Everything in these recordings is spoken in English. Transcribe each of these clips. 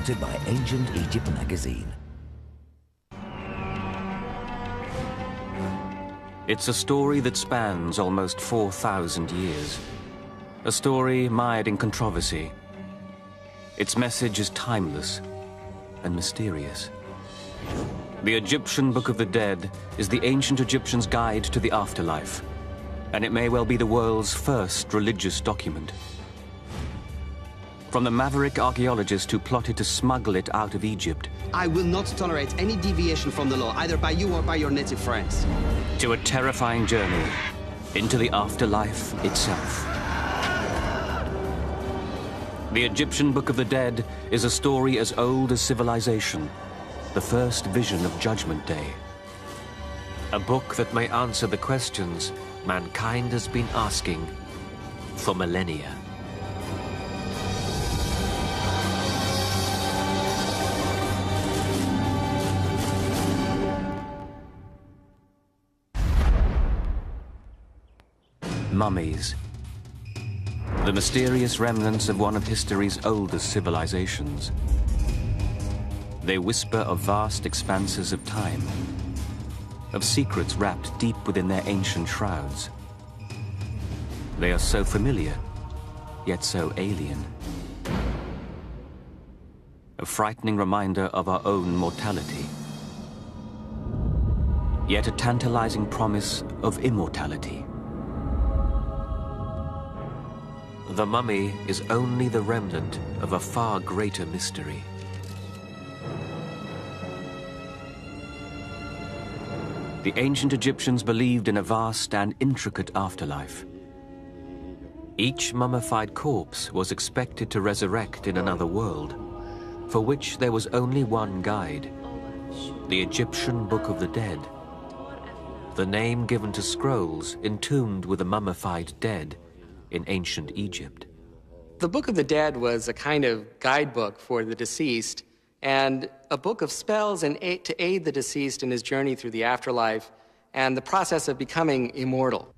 sponsored by Ancient Egypt magazine. It's a story that spans almost 4,000 years. A story mired in controversy. Its message is timeless and mysterious. The Egyptian Book of the Dead is the ancient Egyptians' guide to the afterlife, and it may well be the world's first religious document. From the maverick archaeologist who plotted to smuggle it out of Egypt, I will not tolerate any deviation from the law, either by you or by your native friends, to a terrifying journey into the afterlife itself. The Egyptian Book of the Dead is a story as old as civilization, the first vision of Judgment Day. A book that may answer the questions mankind has been asking for millennia. Mummies. The mysterious remnants of one of history's oldest civilizations. They whisper of vast expanses of time, of secrets wrapped deep within their ancient shrouds. They are so familiar, yet so alien. A frightening reminder of our own mortality, yet a tantalizing promise of immortality. The mummy is only the remnant of a far greater mystery. The ancient Egyptians believed in a vast and intricate afterlife. Each mummified corpse was expected to resurrect in another world, for which there was only one guide, the Egyptian Book of the Dead, the name given to scrolls entombed with the mummified dead in ancient Egypt. The Book of the Dead was a kind of guidebook for the deceased and a book of spells and to aid the deceased in his journey through the afterlife and the process of becoming immortal.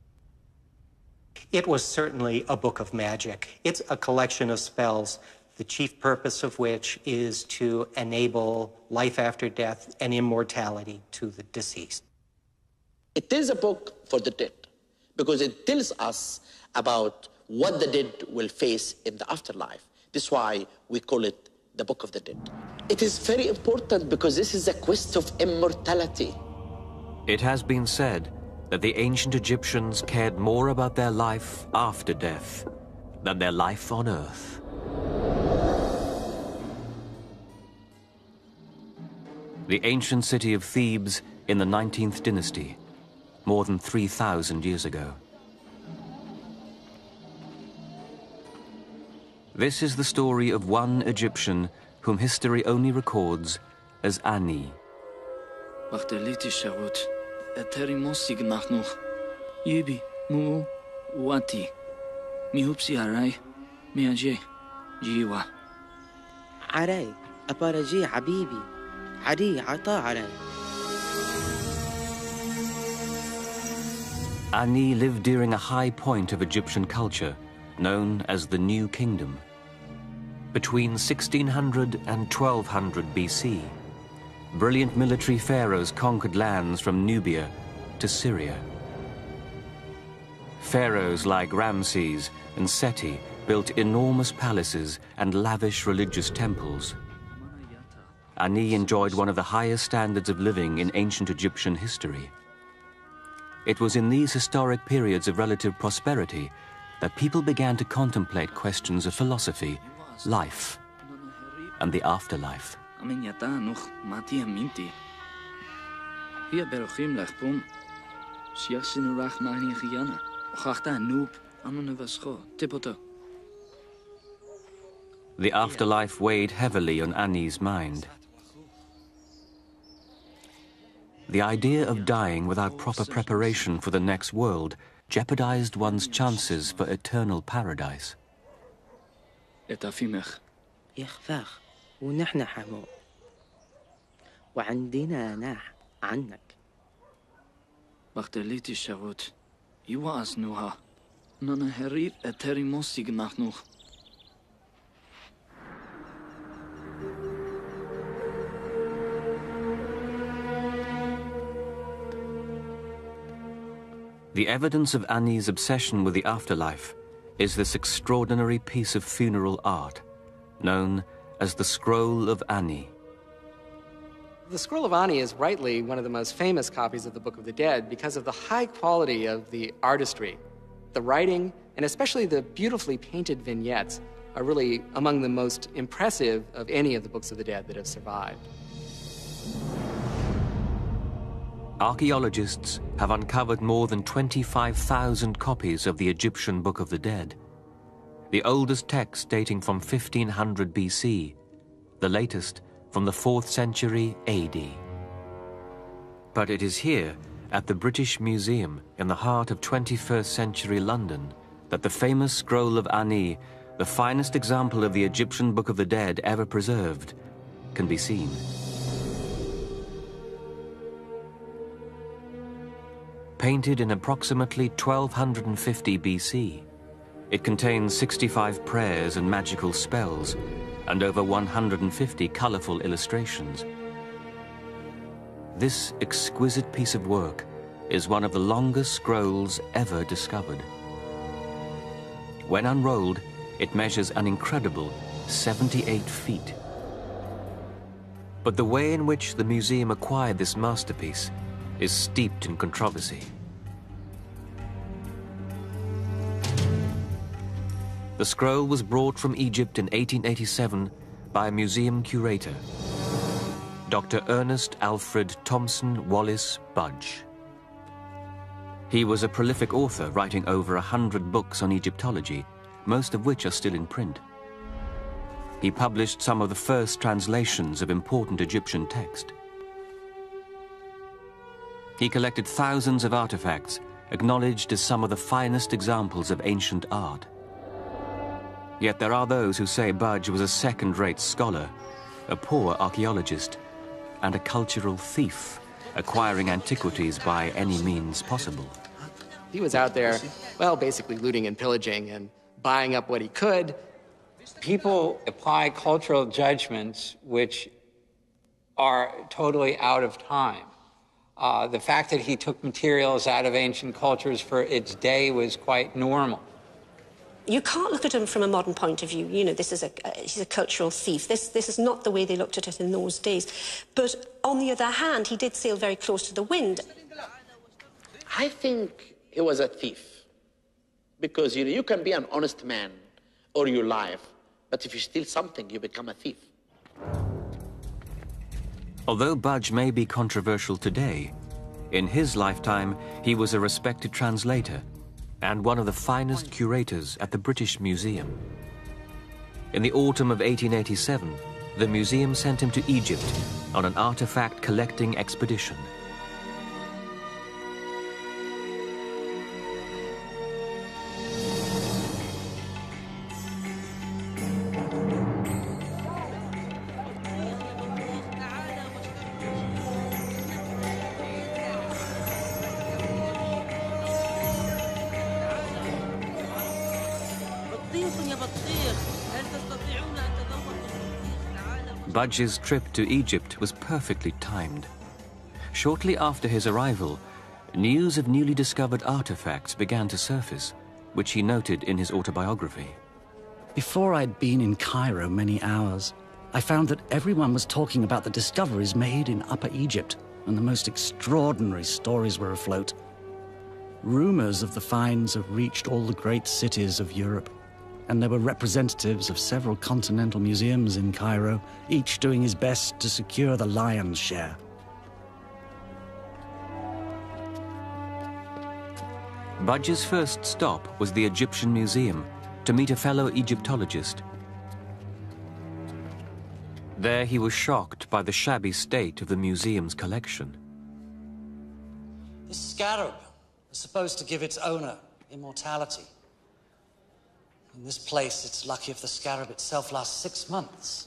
It was certainly a book of magic. It's a collection of spells, the chief purpose of which is to enable life after death and immortality to the deceased. It is a book for the dead because it tells us about what the dead will face in the afterlife. This is why we call it the Book of the Dead. It is very important because this is a quest of immortality. It has been said that the ancient Egyptians cared more about their life after death than their life on Earth. The ancient city of Thebes in the 19th dynasty, more than 3,000 years ago. This is the story of one Egyptian whom history only records as Ani. Ani lived during a high point of Egyptian culture, known as the New Kingdom. Between 1600 and 1200 BC, brilliant military pharaohs conquered lands from Nubia to Syria. Pharaohs like Ramses and Seti built enormous palaces and lavish religious temples. Ani enjoyed one of the highest standards of living in ancient Egyptian history. It was in these historic periods of relative prosperity that people began to contemplate questions of philosophy, life, and the afterlife. The afterlife weighed heavily on Ani's mind. The idea of dying without proper preparation for the next world jeopardized one's chances for eternal paradise. يخفاخ ونحن حمو وعندنا ناح عنك بختليتي الشغوت يواز نوها نانا هرير اتري موسيق نحنوخ The evidence of Annie's obsession with the afterlife is this extraordinary piece of funeral art, known as the Scroll of Annie. The Scroll of Annie is rightly one of the most famous copies of the Book of the Dead because of the high quality of the artistry. The writing, and especially the beautifully painted vignettes, are really among the most impressive of any of the Books of the Dead that have survived. Archaeologists have uncovered more than 25,000 copies of the Egyptian Book of the Dead, the oldest text dating from 1500 BC, the latest from the 4th century AD. But it is here, at the British Museum in the heart of 21st century London, that the famous Scroll of Annie, the finest example of the Egyptian Book of the Dead ever preserved, can be seen. Painted in approximately 1250 BC, it contains 65 prayers and magical spells, and over 150 colorful illustrations. This exquisite piece of work is one of the longest scrolls ever discovered. When unrolled, it measures an incredible 78 feet. But the way in which the museum acquired this masterpiece is steeped in controversy. The scroll was brought from Egypt in 1887 by a museum curator, Dr. Ernest Alfred Thompson Wallace Budge. He was a prolific author, writing over 100 books on Egyptology, most of which are still in print. He published some of the first translations of important Egyptian text. He collected thousands of artifacts, acknowledged as some of the finest examples of ancient art. Yet there are those who say Budge was a second-rate scholar, a poor archaeologist, and a cultural thief, acquiring antiquities by any means possible. He was out there, well, basically looting and pillaging and buying up what he could. People apply cultural judgments which are totally out of time. The fact that he took materials out of ancient cultures for its day was quite normal. You can't look at him from a modern point of view. You know, he's a cultural thief. This is not the way they looked at it in those days. But on the other hand, he did sail very close to the wind. I think he was a thief. Because, you can be an honest man all your life, but if you steal something, you become a thief. Although Budge may be controversial today, in his lifetime, he was a respected translator and one of the finest curators at the British Museum. In the autumn of 1887, the museum sent him to Egypt on an artifact collecting expedition. Budge's trip to Egypt was perfectly timed. Shortly after his arrival, news of newly discovered artifacts began to surface, which he noted in his autobiography. Before I'd been in Cairo many hours, I found that everyone was talking about the discoveries made in Upper Egypt, and the most extraordinary stories were afloat. Rumors of the finds have reached all the great cities of Europe, and there were representatives of several continental museums in Cairo, each doing his best to secure the lion's share. Budge's first stop was the Egyptian Museum to meet a fellow Egyptologist. There he was shocked by the shabby state of the museum's collection. This scarab is supposed to give its owner immortality. In this place, it's lucky if the scarab itself lasts 6 months.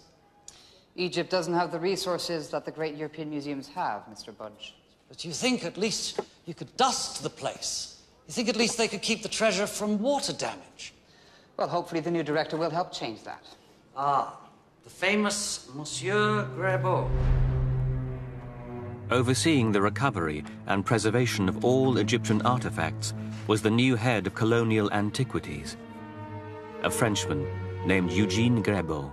Egypt doesn't have the resources that the great European museums have, Mr. Budge. But you think at least you could dust the place? You think at least they could keep the treasure from water damage? Well, hopefully the new director will help change that. Ah, the famous Monsieur Grabeau. Overseeing the recovery and preservation of all Egyptian artifacts was the new head of colonial antiquities, a Frenchman named Eugene Grebeau.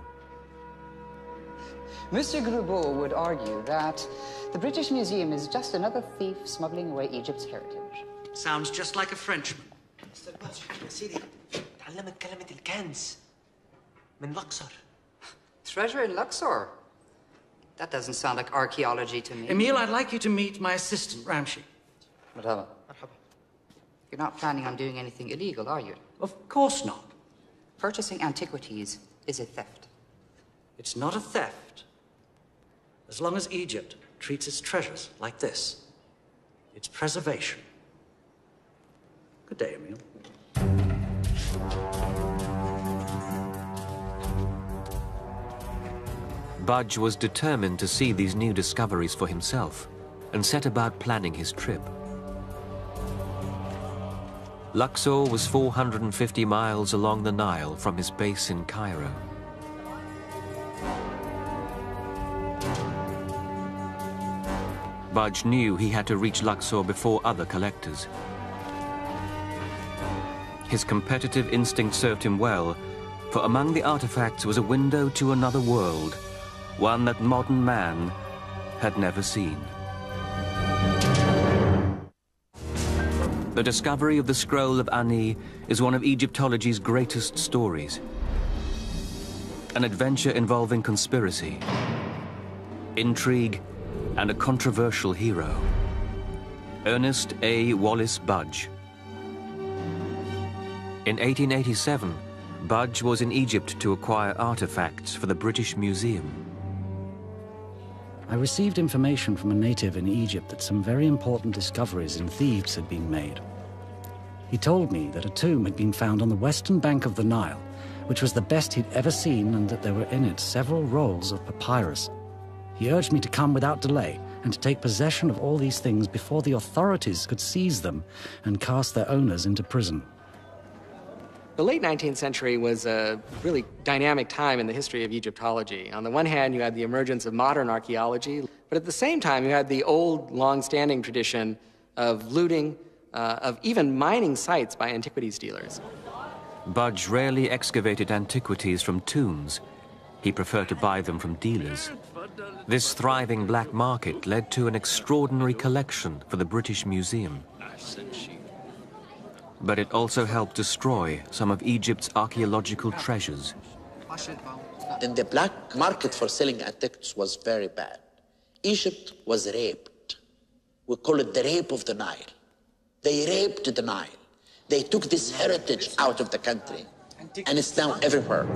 Monsieur Grebeau would argue that the British Museum is just another thief smuggling away Egypt's heritage. Sounds just like a Frenchman. مستر باتش يا سيدي تعلمت كلمة الكنز من الأقصر. Treasure in Luxor? That doesn't sound like archaeology to me. Emile, I'd like you to meet my assistant, Ramsey. Marhaba. You're not planning on doing anything illegal, are you? Of course not. Purchasing antiquities is a theft. It's not a theft. As long as Egypt treats its treasures like this, it's preservation. Good day, Emile. Budge was determined to see these new discoveries for himself and set about planning his trip. Luxor was 450 miles along the Nile from his base in Cairo. Budge knew he had to reach Luxor before other collectors. His competitive instinct served him well, for among the artifacts was a window to another world, one that modern man had never seen. The discovery of the scroll of Ani is one of Egyptology's greatest stories. An adventure involving conspiracy, intrigue, and a controversial hero, Ernest A. Wallace Budge. In 1887, Budge was in Egypt to acquire artifacts for the British Museum. I received information from a native in Egypt that some very important discoveries in Thebes had been made. He told me that a tomb had been found on the western bank of the Nile, which was the best he'd ever seen, and that there were in it several rolls of papyrus. He urged me to come without delay and to take possession of all these things before the authorities could seize them and cast their owners into prison. The late 19th century was a really dynamic time in the history of Egyptology. On the one hand, you had the emergence of modern archaeology, but at the same time, you had the old, long-standing tradition of looting, of even mining sites by antiquities dealers. Budge rarely excavated antiquities from tombs. He preferred to buy them from dealers. This thriving black market led to an extraordinary collection for the British Museum. But it also helped destroy some of Egypt's archaeological treasures. Then the black market for selling antiquities was very bad. Egypt was raped. We call it the rape of the Nile. They raped the Nile. They took this heritage out of the country, and it's now everywhere.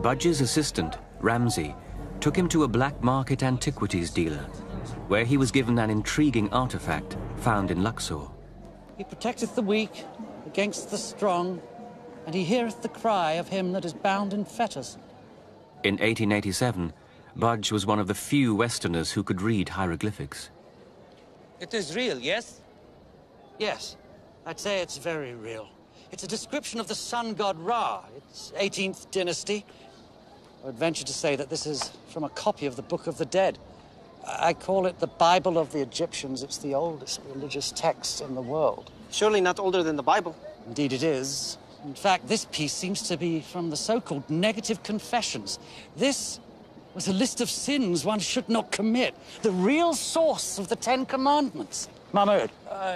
Budge's assistant, Ramsey, took him to a black market antiquities dealer, where he was given an intriguing artifact found in Luxor. He protecteth the weak against the strong, and he heareth the cry of him that is bound in fetters. In 1887, Budge was one of the few Westerners who could read hieroglyphics. It is real, yes? Yes, I'd say it's very real. It's a description of the sun god Ra. It's 18th dynasty. I would venture to say that this is from a copy of the Book of the Dead. I call it the Bible of the Egyptians. It's the oldest religious text in the world. Surely not older than the Bible. Indeed it is. In fact, this piece seems to be from the so-called negative confessions. This was a list of sins one should not commit. The real source of the Ten Commandments. Mahmoud.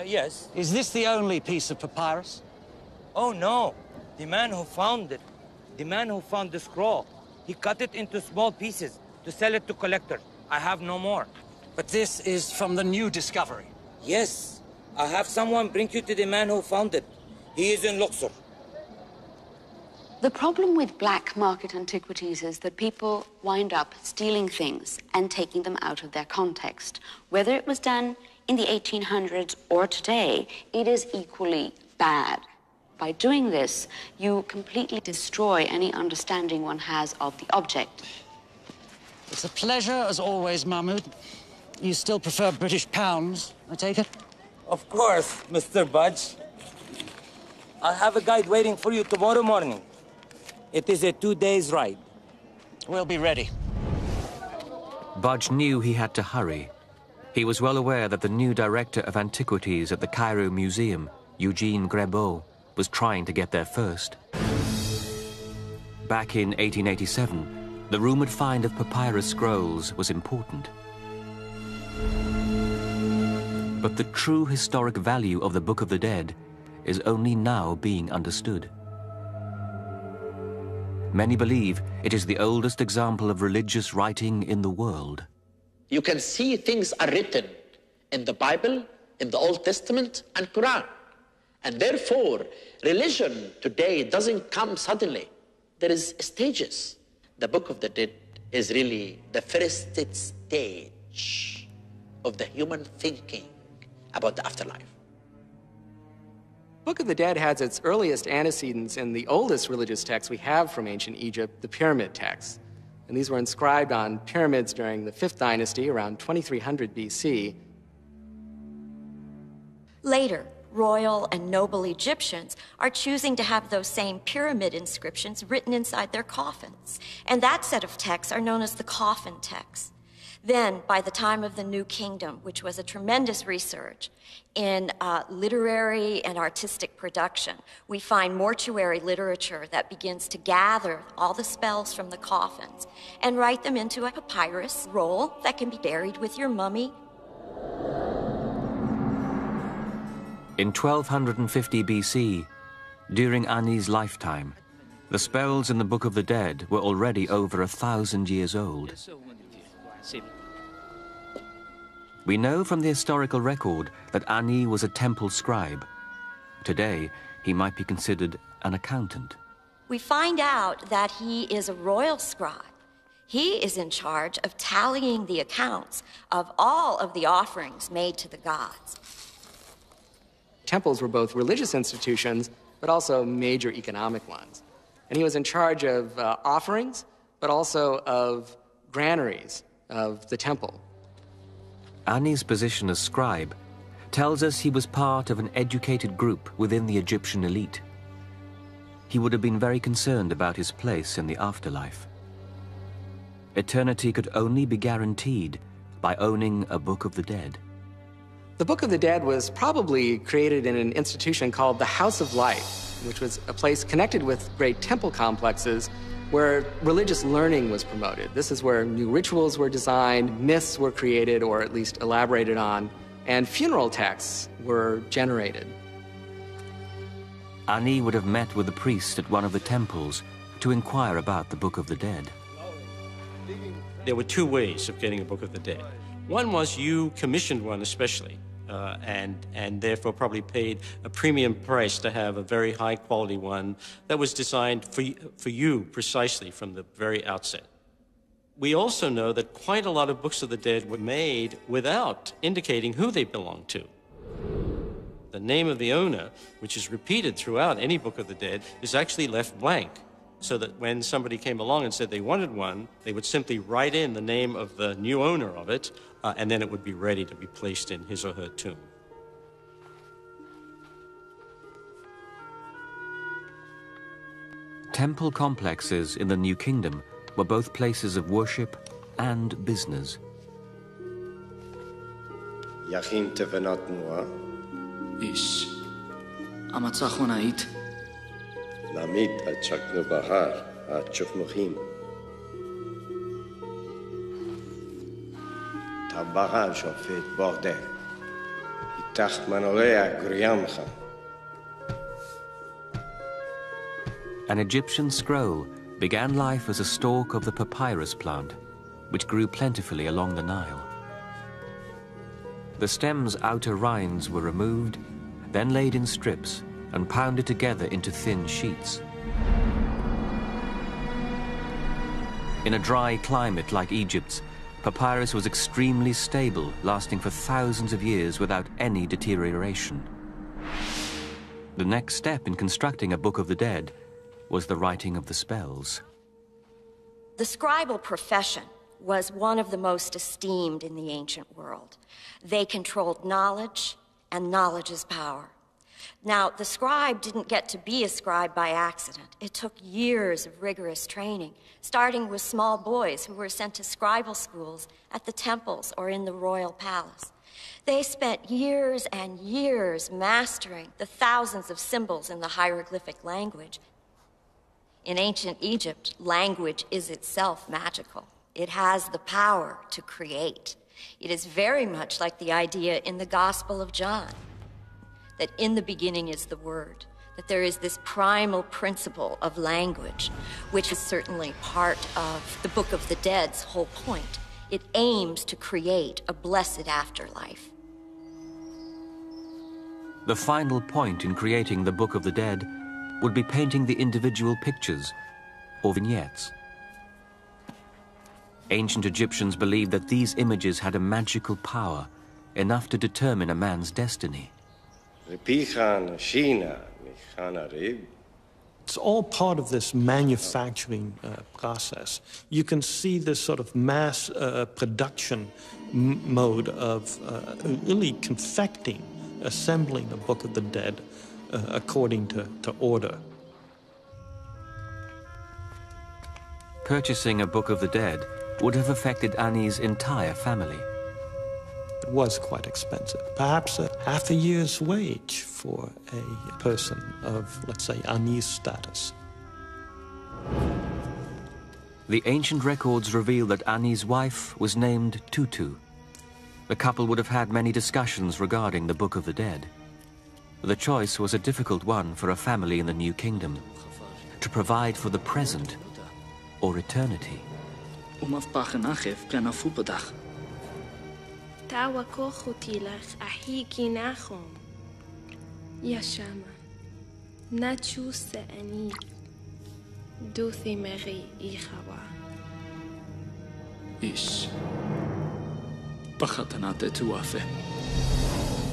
Yes. Is this the only piece of papyrus? Oh, no. The man who found it, the man who found the scroll, he cut it into small pieces to sell it to collectors. I have no more. But this is from the new discovery. Yes. I have someone bring you to the man who found it. He is in Luxor. The problem with black market antiquities is that people wind up stealing things and taking them out of their context. Whether it was done in the 1800s or today, it is equally bad. By doing this, you completely destroy any understanding one has of the object. It's a pleasure, as always, Mahmoud. You still prefer British pounds, I take it? Of course, Mr. Budge. I'll have a guide waiting for you tomorrow morning. It is a 2-day ride. We'll be ready. Budge knew he had to hurry. He was well aware that the new director of antiquities at the Cairo Museum, Eugene Grebeau, was trying to get there first. Back in 1887, the rumored find of papyrus scrolls was important. But the true historic value of the Book of the Dead is only now being understood. Many believe it is the oldest example of religious writing in the world. You can see things are written in the Bible, in the Old Testament, and Quran. And therefore, religion today doesn't come suddenly. There is stages. The Book of the Dead is really the first stage of the human thinking about the afterlife. Book of the Dead has its earliest antecedents in the oldest religious texts we have from ancient Egypt, the pyramid texts. And these were inscribed on pyramids during the 5th dynasty, around 2300 BC. Later, royal and noble Egyptians are choosing to have those same pyramid inscriptions written inside their coffins. And that set of texts are known as the coffin texts. Then, by the time of the New Kingdom, which was a tremendous research in literary and artistic production, we find mortuary literature that begins to gather all the spells from the coffins and write them into a papyrus roll that can be buried with your mummy. In 1250 BC, during Ani's lifetime, the spells in the Book of the Dead were already over 1,000 years old. We know from the historical record that Ani was a temple scribe. Today, he might be considered an accountant. We find out that he is a royal scribe. He is in charge of tallying the accounts of all of the offerings made to the gods. Temples were both religious institutions, but also major economic ones. And he was in charge of offerings, but also of granaries of the temple. Ani's position as scribe tells us he was part of an educated group within the Egyptian elite. He would have been very concerned about his place in the afterlife. Eternity could only be guaranteed by owning a Book of the Dead. The Book of the Dead was probably created in an institution called the House of Life, which was a place connected with great temple complexes where religious learning was promoted. This is where new rituals were designed, myths were created or at least elaborated on, and funeral texts were generated. Ani would have met with the priest at one of the temples to inquire about the Book of the Dead. There were two ways of getting a Book of the Dead. One was you commissioned one especially, and therefore probably paid a premium price to have a very high quality one that was designed for you precisely from the very outset. We also know that quite a lot of Books of the Dead were made without indicating who they belonged to. The name of the owner, which is repeated throughout any Book of the Dead, is actually left blank, so that when somebody came along and said they wanted one, they would simply write in the name of the new owner of it, and then it would be ready to be placed in his or her tomb. Temple complexes in the New Kingdom were both places of worship and business. Yachim tevenat noa. Ish. Amatzachonait. Lamit at chaknu bahar at chukmuchim. Tabaran shofet bordel. Itach manorea griyamcha. An Egyptian scroll began life as a stalk of the papyrus plant, which grew plentifully along the Nile. The stem's outer rinds were removed, then laid in strips and pounded together into thin sheets. In a dry climate like Egypt's, papyrus was extremely stable, lasting for thousands of years without any deterioration. The next step in constructing a Book of the Dead was the writing of the spells. The scribal profession was one of the most esteemed in the ancient world. They controlled knowledge, and knowledge is power. Now, the scribe didn't get to be a scribe by accident. It took years of rigorous training, starting with small boys who were sent to scribal schools at the temples or in the royal palace. They spent years and years mastering the thousands of symbols in the hieroglyphic language. In ancient Egypt, language is itself magical. It has the power to create. It is very much like the idea in the Gospel of John, that in the beginning is the Word, that there is this primal principle of language, which is certainly part of the Book of the Dead's whole point. It aims to create a blessed afterlife. The final point in creating the Book of the Dead would be painting the individual pictures, or vignettes. Ancient Egyptians believed that these images had a magical power, enough to determine a man's destiny. It's all part of this manufacturing process. You can see this sort of mass production mode of really confecting, assembling a Book of the Dead according to order. Purchasing a Book of the Dead would have affected Annie's entire family. It was quite expensive, perhaps half a year's wage for a person of, let's say, Annie's status. The ancient records reveal that Annie's wife was named Tutu. The couple would have had many discussions regarding the Book of the Dead. The choice was a difficult one for a family in the New Kingdom, to provide for the present or eternity.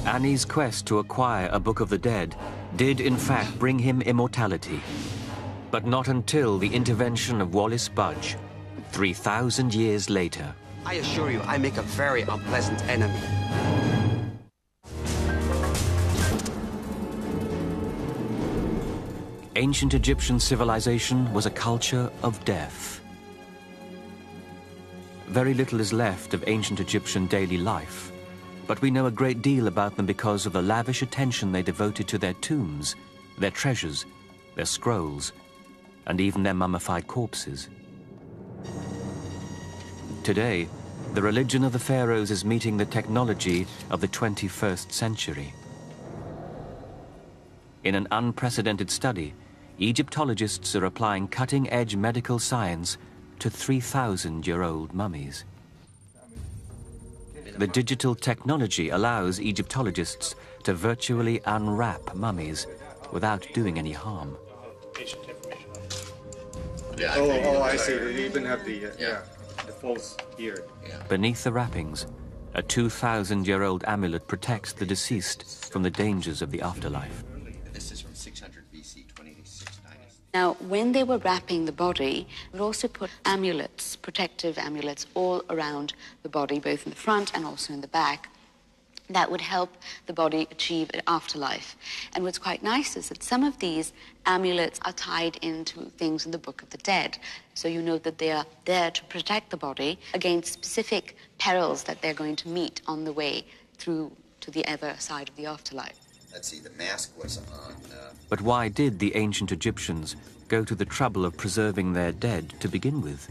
Annie's quest to acquire a Book of the Dead did in fact bring him immortality, but not until the intervention of Wallace Budge, 3,000 years later. I assure you, I make a very unpleasant enemy. Ancient Egyptian civilization was a culture of death. Very little is left of ancient Egyptian daily life, but we know a great deal about them because of the lavish attention they devoted to their tombs, their treasures, their scrolls, and even their mummified corpses. Today, the religion of the pharaohs is meeting the technology of the 21st century. In an unprecedented study, Egyptologists are applying cutting-edge medical science to 3,000-year-old mummies. The digital technology allows Egyptologists to virtually unwrap mummies without doing any harm. Oh, I see. You even have the false beard. Beneath the wrappings, a 2,000-year-old amulet protects the deceased from the dangers of the afterlife. This is from 600 BC, 2690. Now, when they were wrapping the body, they would also put amulets, protective amulets, all around the body, both in the front and also in the back, that would help the body achieve an afterlife. And what's quite nice is that some of these amulets are tied into things in the Book of the Dead. So you know that they are there to protect the body against specific perils that they're going to meet on the way through to the other side of the afterlife. Let's see, the mask was on... But why did the ancient Egyptians go to the trouble of preserving their dead to begin with?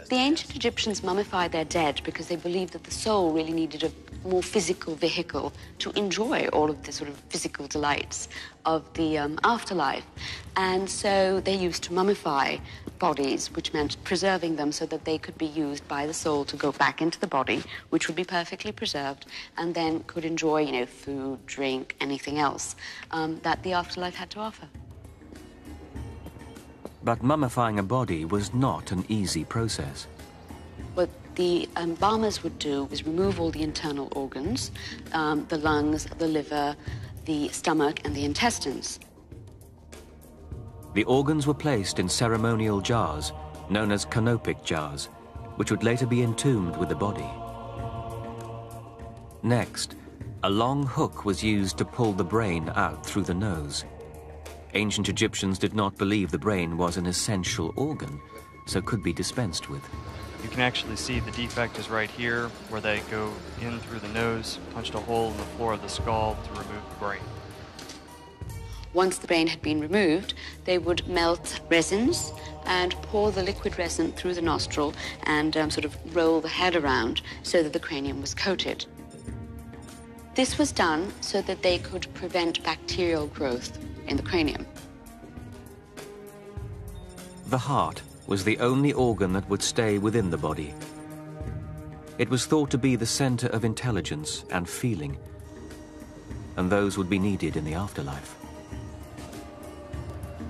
The ancient Egyptians mummified their dead because they believed that the soul really needed a more physical vehicle to enjoy all of the sort of physical delights of the afterlife. And so they used to mummify bodies, which meant preserving them so that they could be used by the soul to go back into the body, which would be perfectly preserved, and then could enjoy, you know, food, drink, anything else that the afterlife had to offer. But mummifying a body was not an easy process. What the embalmers would do is remove all the internal organs, the lungs, the liver, the stomach, and the intestines. The organs were placed in ceremonial jars, known as canopic jars, which would later be entombed with the body. Next, A long hook was used to pull the brain out through the nose. Ancient Egyptians did not believe the brain was an essential organ, so could be dispensed with. You can actually see the defect is right here, where they go in through the nose, punched a hole in the floor of the skull to remove the brain. Once the brain had been removed, they would melt resins and pour the liquid resin through the nostril and sort of roll the head around so that the cranium was coated. This was done so that they could prevent bacterial growth in the cranium. The heart was the only organ that would stay within the body. It was thought to be the center of intelligence and feeling, and those would be needed in the afterlife.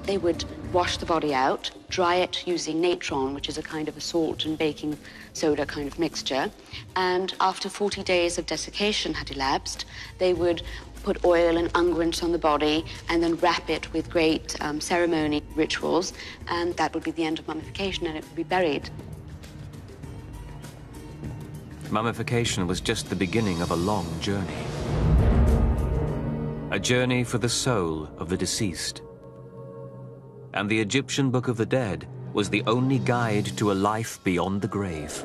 They would wash the body out, dry it using natron, which is a kind of a salt and baking soda kind of mixture, and after 40 days of desiccation had elapsed, they would put oil and unguent on the body and then wrap it with great ceremony rituals, and that would be the end of mummification, and it would be buried. Mummification was just the beginning of a long journey. A journey for the soul of the deceased. And the Egyptian Book of the Dead was the only guide to a life beyond the grave.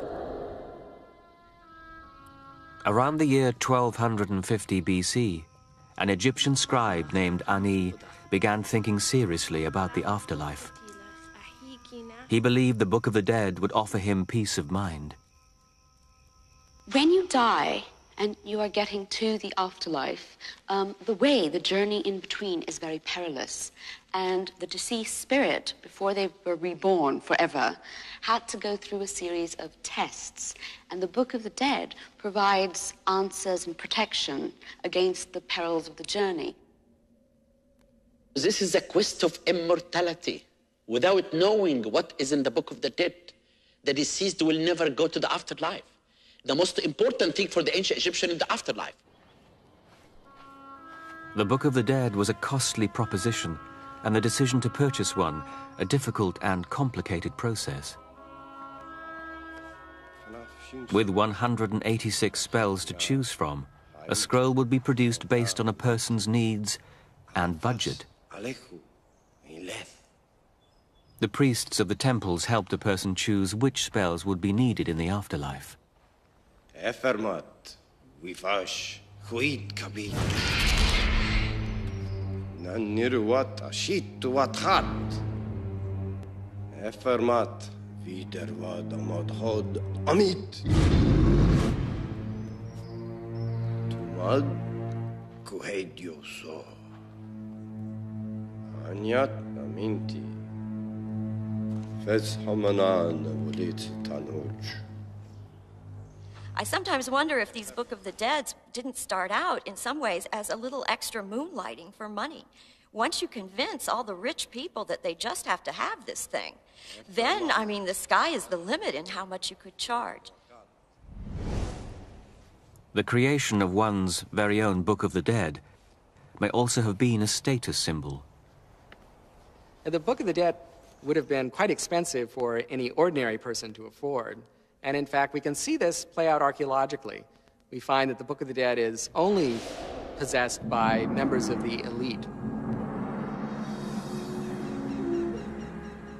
Around the year 1250 BC, an Egyptian scribe named Ani began thinking seriously about the afterlife. He believed the Book of the Dead would offer him peace of mind. When you die and you are getting to the afterlife, the journey in between is very perilous. And the deceased spirit, before they were reborn forever, had to go through a series of tests. And the Book of the Dead provides answers and protection against the perils of the journey. This is a quest of immortality. Without knowing what is in the Book of the Dead, the deceased will never go to the afterlife. The most important thing for the ancient Egyptian in the afterlife. The Book of the Dead was a costly proposition, and the decision to purchase one, a difficult and complicated process. With 186 spells to choose from, a scroll would be produced based on a person's needs and budget. The priests of the temples helped a person choose which spells would be needed in the afterlife. Naniruat ashit wat hat. Efermat wieder wat amad hod amit. Tumad kuhedioso. Anyat aminti. Fetz hamanan wulit tanuj. I sometimes wonder if these Book of the Dead didn't start out, in some ways, as a little extra moonlighting for money. Once you convince all the rich people that they just have to have this thing, then, I mean, the sky is the limit in how much you could charge. The creation of one's very own Book of the Dead may also have been a status symbol. The Book of the Dead would have been quite expensive for any ordinary person to afford. And in fact, we can see this play out archaeologically. We find that the Book of the Dead is only possessed by members of the elite.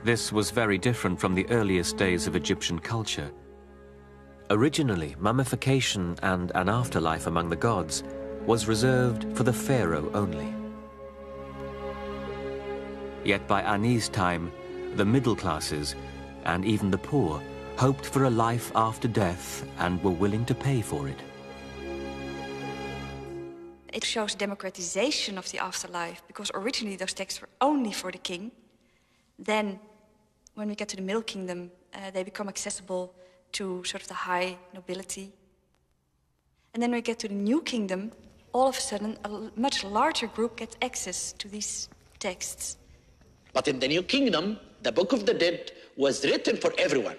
This was very different from the earliest days of Egyptian culture. Originally, mummification and an afterlife among the gods was reserved for the pharaoh only. Yet by Ani's time, the middle classes, and even the poor, hoped for a life after death and were willing to pay for it. It shows democratization of the afterlife, because originally those texts were only for the king. Then, when we get to the Middle Kingdom, they become accessible to sort of the high nobility. And then when we get to the New Kingdom, all of a sudden, a much larger group gets access to these texts. But in the New Kingdom, the Book of the Dead was written for everyone.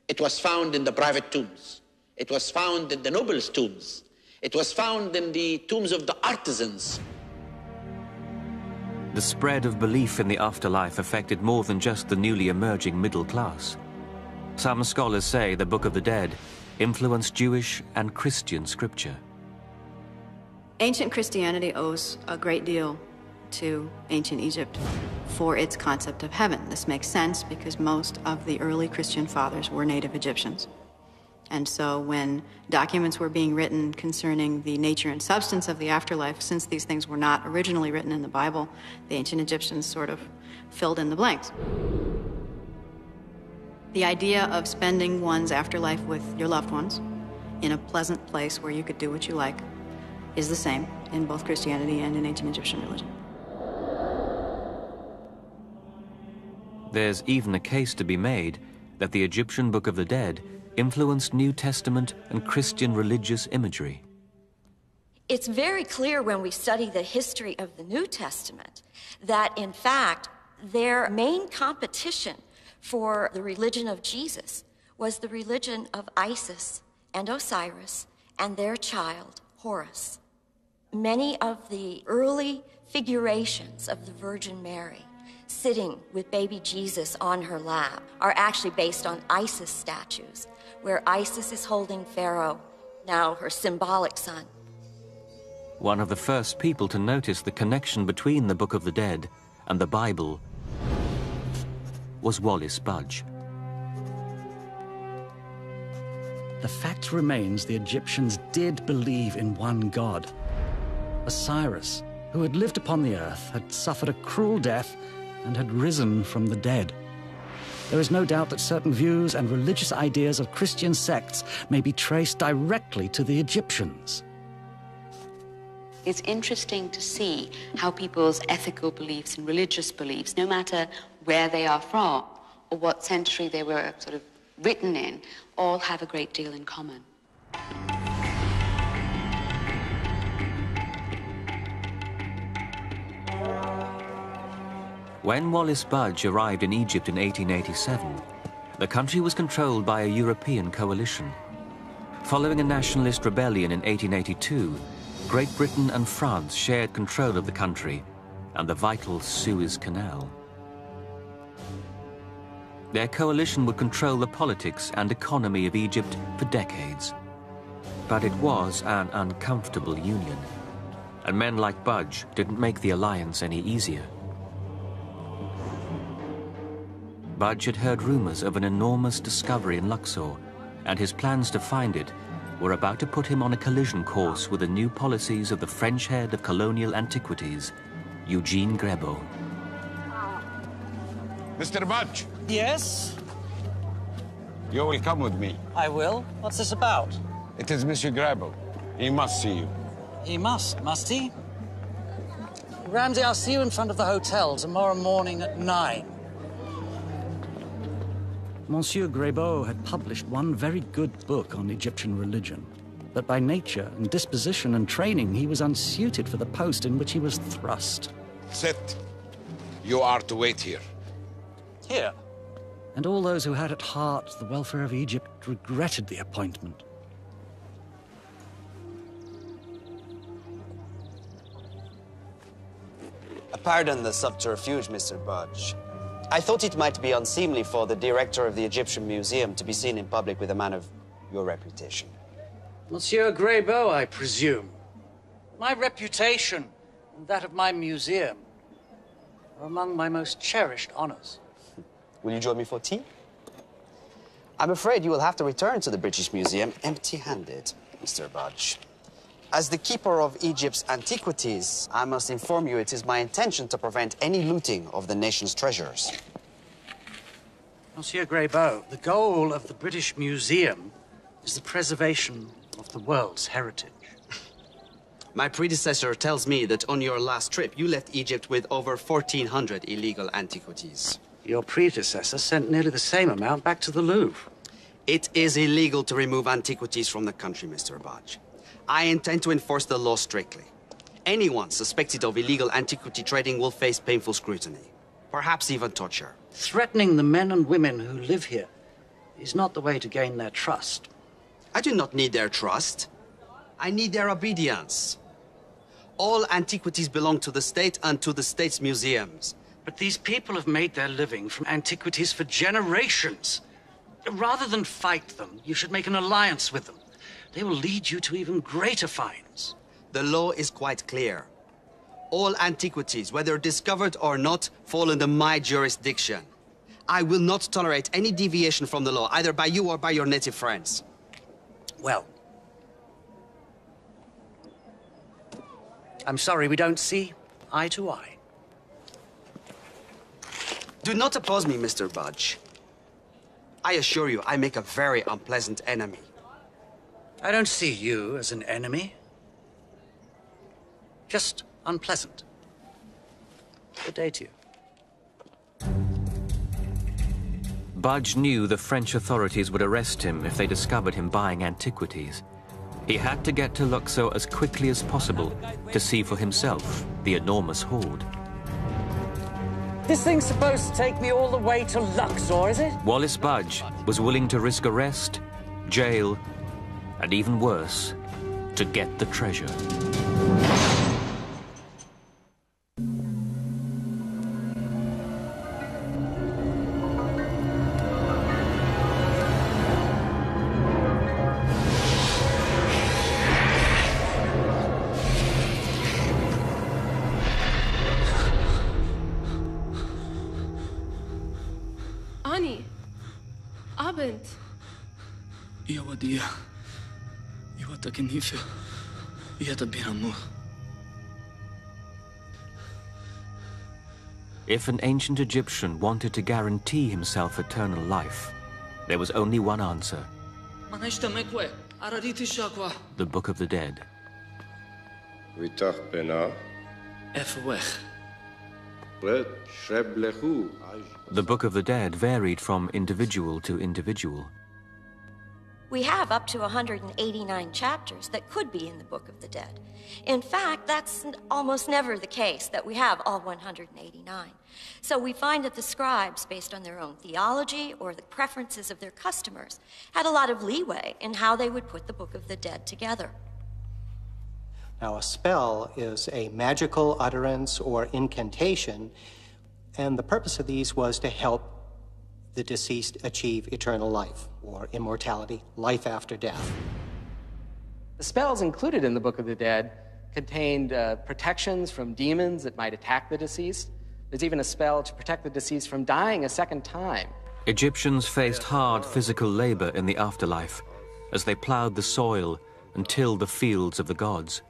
It was found in the private tombs. It was found in the nobles' tombs. It was found in the tombs of the artisans. The spread of belief in the afterlife affected more than just the newly emerging middle class. Some scholars say the Book of the Dead influenced Jewish and Christian scripture. Ancient Christianity owes a great deal to ancient Egypt for its concept of heaven. This makes sense because most of the early Christian fathers were native Egyptians. And so when documents were being written concerning the nature and substance of the afterlife, since these things were not originally written in the Bible, the ancient Egyptians sort of filled in the blanks. The idea of spending one's afterlife with your loved ones in a pleasant place where you could do what you like is the same in both Christianity and in ancient Egyptian religion. There's even a case to be made that the Egyptian Book of the Dead influenced New Testament and Christian religious imagery. It's very clear when we study the history of the New Testament that, in fact, their main competition for the religion of Jesus was the religion of Isis and Osiris and their child, Horus. Many of the early figurations of the Virgin Mary sitting with baby Jesus on her lap are actually based on Isis statues, where Isis is holding Pharaoh, now her symbolic son. One of the first people to notice the connection between the Book of the Dead and the Bible was Wallis Budge. The fact remains the Egyptians did believe in one god. Osiris, who had lived upon the earth, had suffered a cruel death and had risen from the dead. There is no doubt that certain views and religious ideas of Christian sects may be traced directly to the Egyptians. It's interesting to see how people's ethical beliefs and religious beliefs, no matter where they are from or what century they were sort of written in, all have a great deal in common. When Wallis Budge arrived in Egypt in 1887, the country was controlled by a European coalition. Following a nationalist rebellion in 1882, Great Britain and France shared control of the country and the vital Suez Canal. Their coalition would control the politics and economy of Egypt for decades. But it was an uncomfortable union, and men like Budge didn't make the alliance any easier. Budge had heard rumors of an enormous discovery in Luxor, and his plans to find it were about to put him on a collision course with the new policies of the French head of colonial antiquities, Eugene Grebo. Mr. Budge. Yes? You will come with me. I will. What's this about? It is Monsieur Grebo. He must see you. He must he? Ramsey, I'll see you in front of the hotel tomorrow morning at 9. Monsieur Grebo had published one very good book on Egyptian religion, but by nature and disposition and training, he was unsuited for the post in which he was thrust. Sit. You are to wait here. Here? And all those who had at heart the welfare of Egypt regretted the appointment. Pardon the subterfuge, Mr. Budge. I thought it might be unseemly for the director of the Egyptian Museum to be seen in public with a man of your reputation. Monsieur Grebo, I presume. My reputation and that of my museum are among my most cherished honors. Will you join me for tea? I'm afraid you will have to return to the British Museum empty-handed, Mr. Budge. As the keeper of Egypt's antiquities, I must inform you it is my intention to prevent any looting of the nation's treasures. Monsieur Grebo, the goal of the British Museum is the preservation of the world's heritage. My predecessor tells me that on your last trip, you left Egypt with over 1,400 illegal antiquities. Your predecessor sent nearly the same amount back to the Louvre. It is illegal to remove antiquities from the country, Mr. Budge. I intend to enforce the law strictly. Anyone suspected of illegal antiquity trading will face painful scrutiny, perhaps even torture. Threatening the men and women who live here is not the way to gain their trust. I do not need their trust. I need their obedience. All antiquities belong to the state and to the state's museums. But these people have made their living from antiquities for generations. Rather than fight them, you should make an alliance with them. They will lead you to even greater finds. The law is quite clear. All antiquities, whether discovered or not, fall under my jurisdiction. I will not tolerate any deviation from the law, either by you or by your native friends. Well, I'm sorry we don't see eye to eye. Do not oppose me, Mr. Budge. I assure you, I make a very unpleasant enemy. I don't see you as an enemy. Just unpleasant. Good day to you. Budge knew the French authorities would arrest him if they discovered him buying antiquities. He had to get to Luxor as quickly as possible to see for himself the enormous hoard. This thing's supposed to take me all the way to Luxor, is it? Wallace Budge was willing to risk arrest, jail, and even worse, to get the treasure. Annie, Abend. يا وديع يا وتكنيفة يا تبيرمو. If an ancient Egyptian wanted to guarantee himself eternal life, there was only one answer: the Book of the Dead. The Book of the Dead varied from individual to individual. We have up to 189 chapters that could be in the Book of the Dead. In fact, that's almost never the case, that we have all 189. So we find that the scribes, based on their own theology or the preferences of their customers, had a lot of leeway in how they would put the Book of the Dead together. Now, a spell is a magical utterance or incantation, and the purpose of these was to help the deceased achieve eternal life, or immortality, life after death. The spells included in the Book of the Dead contained protections from demons that might attack the deceased. There's even a spell to protect the deceased from dying a second time. Egyptians faced hard physical labor in the afterlife as they plowed the soil and tilled the fields of the gods.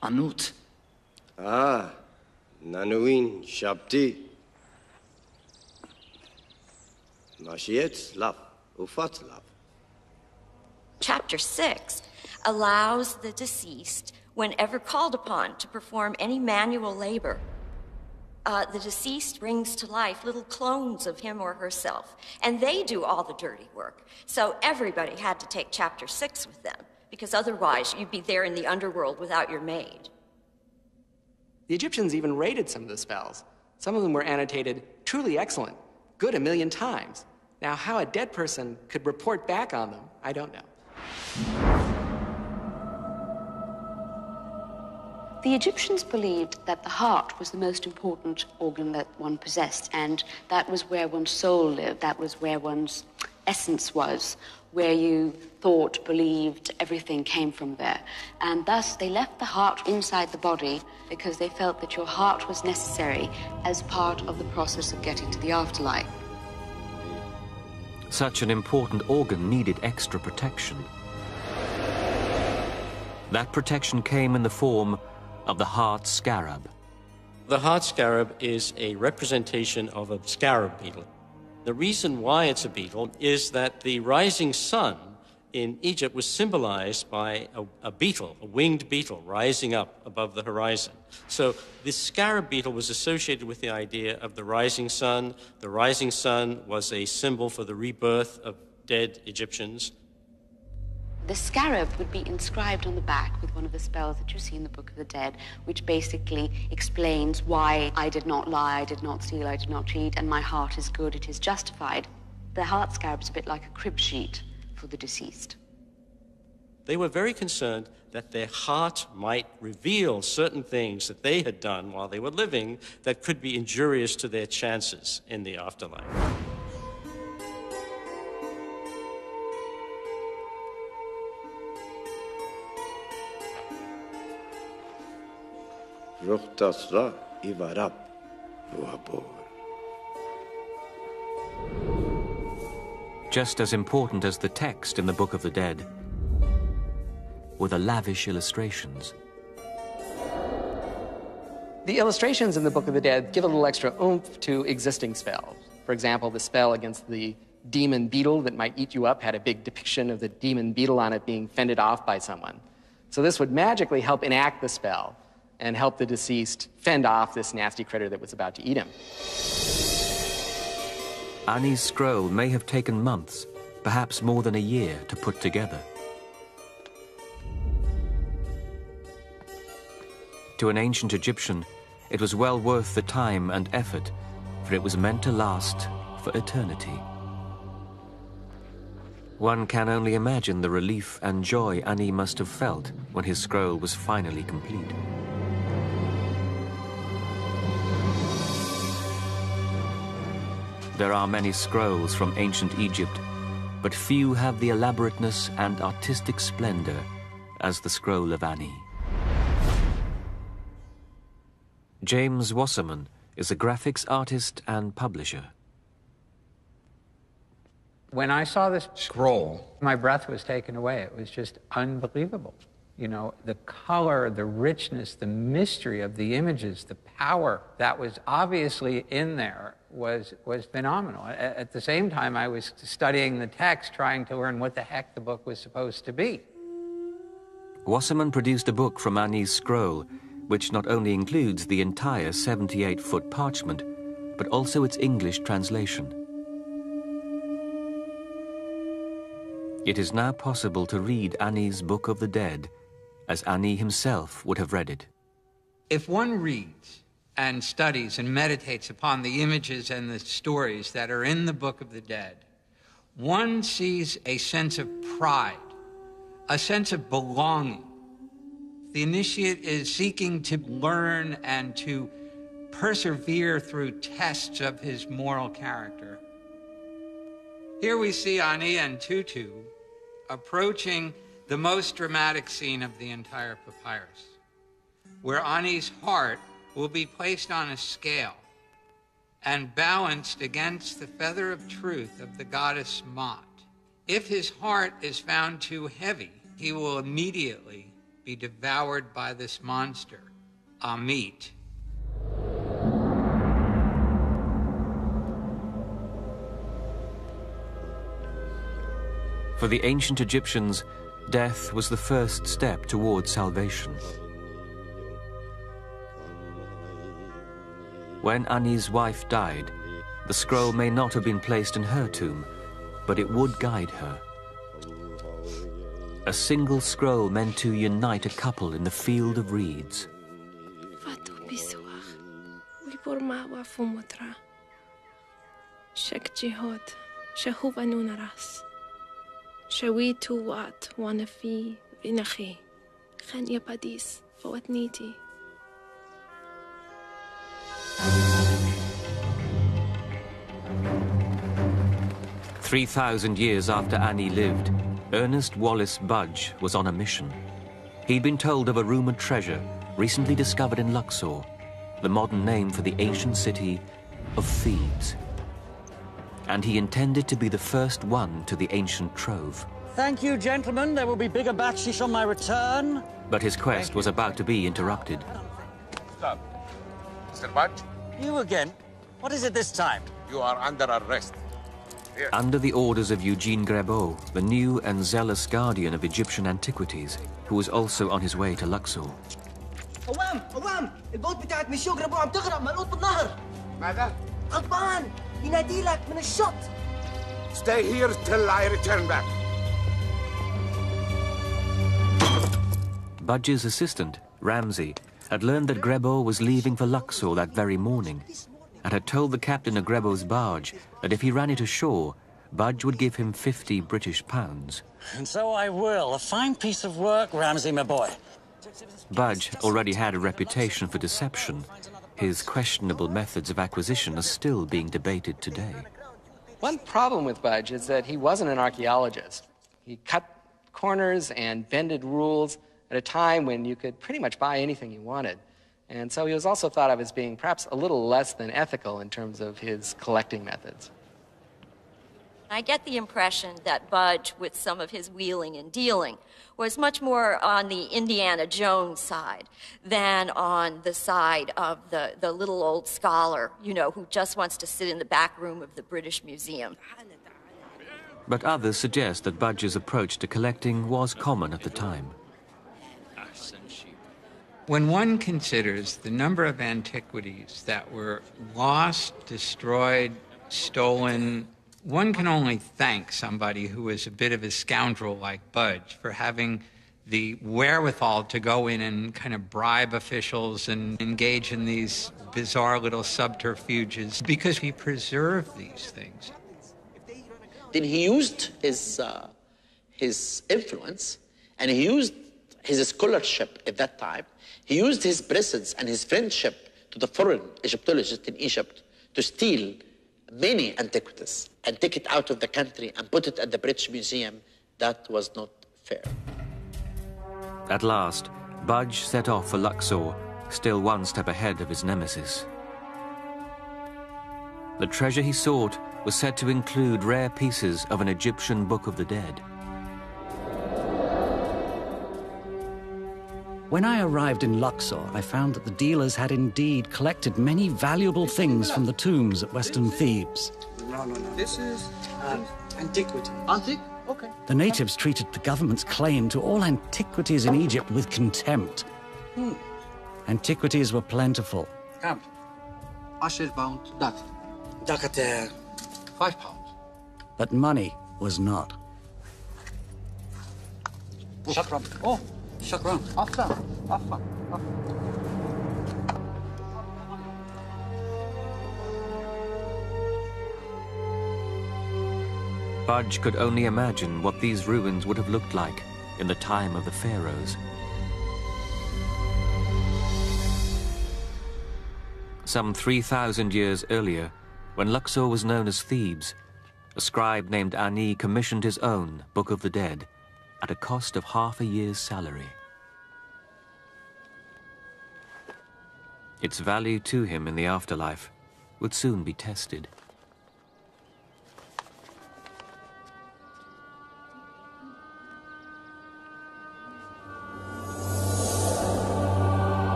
Anut. Ah, Nanuin Shabti. Mashiet Lav, Ufat Lav. Chapter 6 allows the deceased, whenever called upon to perform any manual labor, the deceased brings to life little clones of him or herself, and they do all the dirty work. So everybody had to take Chapter 6 with them, because otherwise you'd be there in the underworld without your maid. The Egyptians even rated some of the spells. Some of them were annotated, truly excellent, good 1,000,000 times. Now, how a dead person could report back on them, I don't know. The Egyptians believed that the heart was the most important organ that one possessed, and that was where one's soul lived, that was where one's essence was, where you thought, believed, everything came from there. And thus they left the heart inside the body because they felt that your heart was necessary as part of the process of getting to the afterlife. Such an important organ needed extra protection. That protection came in the form of the heart scarab. The heart scarab is a representation of a scarab beetle. The reason why it's a beetle is that the rising sun in Egypt was symbolized by a beetle, a winged beetle, rising up above the horizon. So this scarab beetle was associated with the idea of the rising sun. The rising sun was a symbol for the rebirth of dead Egyptians. The scarab would be inscribed on the back with one of the spells that you see in the Book of the Dead, which basically explains why I did not lie, I did not steal, I did not cheat, and my heart is good, it is justified. The heart scarab is a bit like a crib sheet for the deceased. They were very concerned that their heart might reveal certain things that they had done while they were living that could be injurious to their chances in the afterlife. Ruhtasra ivarap ruhabor. Just as important as the text in the Book of the Dead were the lavish illustrations. The illustrations in the Book of the Dead give a little extra oomph to existing spells. For example, the spell against the demon beetle that might eat you up had a big depiction of the demon beetle on it being fended off by someone. So this would magically help enact the spell and help the deceased fend off this nasty critter that was about to eat him. Ani's scroll may have taken months, perhaps more than a year, to put together. To an ancient Egyptian, it was well worth the time and effort, for it was meant to last for eternity. One can only imagine the relief and joy Ani must have felt when his scroll was finally complete. There are many scrolls from ancient Egypt, but few have the elaborateness and artistic splendor as the scroll of Ani. James Wasserman is a graphics artist and publisher. When I saw this scroll, my breath was taken away. It was just unbelievable. You know, the color, the richness, the mystery of the images, the power that was obviously in there was phenomenal. At the same time, I was studying the text, trying to learn what the heck the book was supposed to be. Wasserman produced a book from Ani's scroll, which not only includes the entire 78-foot parchment, but also its English translation. It is now possible to read Ani's Book of the Dead as Ani himself would have read it. If one reads and studies and meditates upon the images and the stories that are in the Book of the Dead, one sees a sense of pride, a sense of belonging. The initiate is seeking to learn and to persevere through tests of his moral character. Here we see Ani and Tutu approaching the most dramatic scene of the entire papyrus, where Ani's heart will be placed on a scale and balanced against the feather of truth of the goddess Mot. If his heart is found too heavy, he will immediately be devoured by this monster, Amit. For the ancient Egyptians, death was the first step toward salvation. When Ani's wife died, the scroll may not have been placed in her tomb, but it would guide her. A single scroll meant to unite a couple in the field of reeds. شويتو وات وانا في بنخي خان يباديس فوتنيتي. "3,000 years after Ani lived, Ernest Wallace Budge was on a mission. He'd been told of a rumored treasure recently discovered in Luxor, the modern name for the ancient city of Thebes. And he intended to be the first one to the ancient trove. Thank you, gentlemen. There will be bigger bakshish on my return. But his quest was about to be interrupted. Stop. Mr. Budge? You again? What is it this time? You are under arrest. Here. Under the orders of Eugene Grebeau, the new and zealous guardian of Egyptian antiquities, who was also on his way to Luxor. قوام البوت بتاعت ميشيو جرابو عم تغرق ملقوط بالنهر. ماذا؟ غضبان ينادي لك من الشط. Stay here till I return back. Budge's assistant, Ramsey, had learned that Grebeau was leaving for Luxor that very morning, and had told the captain of Grebeau's barge that if he ran it ashore, Budge would give him 50 British pounds. And so I will. A fine piece of work, Ramsey, my boy. Budge already had a reputation for deception. His questionable methods of acquisition are still being debated today. One problem with Budge is that he wasn't an archaeologist. He cut corners and bended rules at a time when you could pretty much buy anything you wanted. And so he was also thought of as being perhaps a little less than ethical in terms of his collecting methods. I get the impression that Budge, with some of his wheeling and dealing, was much more on the Indiana Jones side than on the side of the little old scholar, you know, who just wants to sit in the back room of the British Museum. But others suggest that Budge's approach to collecting was common at the time. When one considers the number of antiquities that were lost, destroyed, stolen, one can only thank somebody who was a bit of a scoundrel like Budge for having the wherewithal to go in and kind of bribe officials and engage in these bizarre little subterfuges, because he preserved these things. Then he used his influence, and he used his scholarship at that time. He used his presence and his friendship to the foreign Egyptologists in Egypt to steal many antiquities and take it out of the country and put it at the British Museum. That was not fair. At last, Budge set off for Luxor, still one step ahead of his nemesis. The treasure he sought was said to include rare pieces of an Egyptian Book of the Dead. When I arrived in Luxor, I found that the dealers had indeed collected many valuable things from the tombs at Western Thebes. No. This is antiquity. Antique? Okay. The natives treated the government's claim to all antiquities in Egypt with contempt. Antiquities were plentiful. Come. £6 dat. Dat het £5. But money was not. Shukran. Oh, shukran. Afla. Budge could only imagine what these ruins would have looked like in the time of the pharaohs. Some 3,000 years earlier, when Luxor was known as Thebes, a scribe named Ani commissioned his own Book of the Dead at a cost of half a year's salary. Its value to him in the afterlife would soon be tested.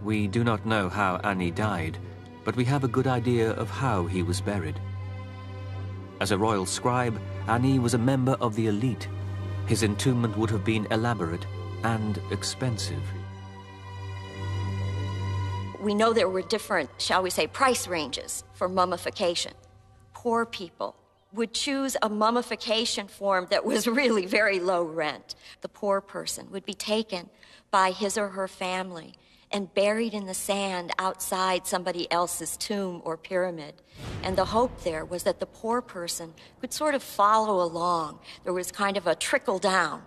We do not know how Ani died, but we have a good idea of how he was buried. As a royal scribe, Ani was a member of the elite. His entombment would have been elaborate and expensive. We know there were different, shall we say, price ranges for mummification. Poor people would choose a mummification form that was really very low rent. The poor person would be taken by his or her family and buried in the sand outside somebody else's tomb or pyramid. And the hope there was that the poor person could sort of follow along. There was kind of a trickle down.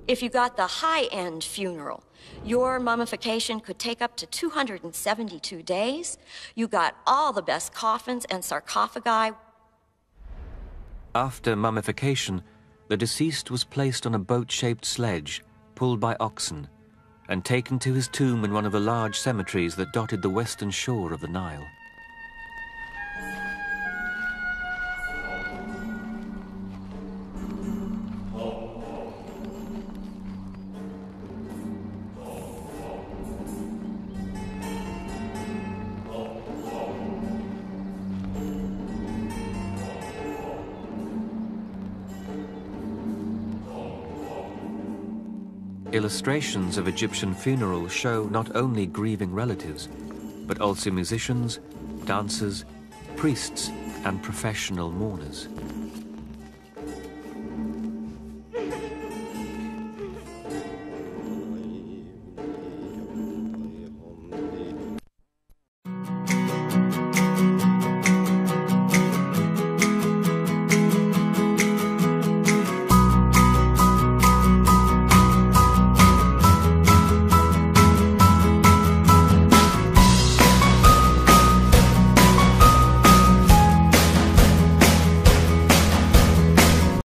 If you got the high-end funeral, your mummification could take up to 272 days. You got all the best coffins and sarcophagi. After mummification, the deceased was placed on a boat-shaped sledge pulled by oxen and taken to his tomb in one of the large cemeteries that dotted the western shore of the Nile. Illustrations of Egyptian funerals show not only grieving relatives, but also musicians, dancers, priests, and professional mourners.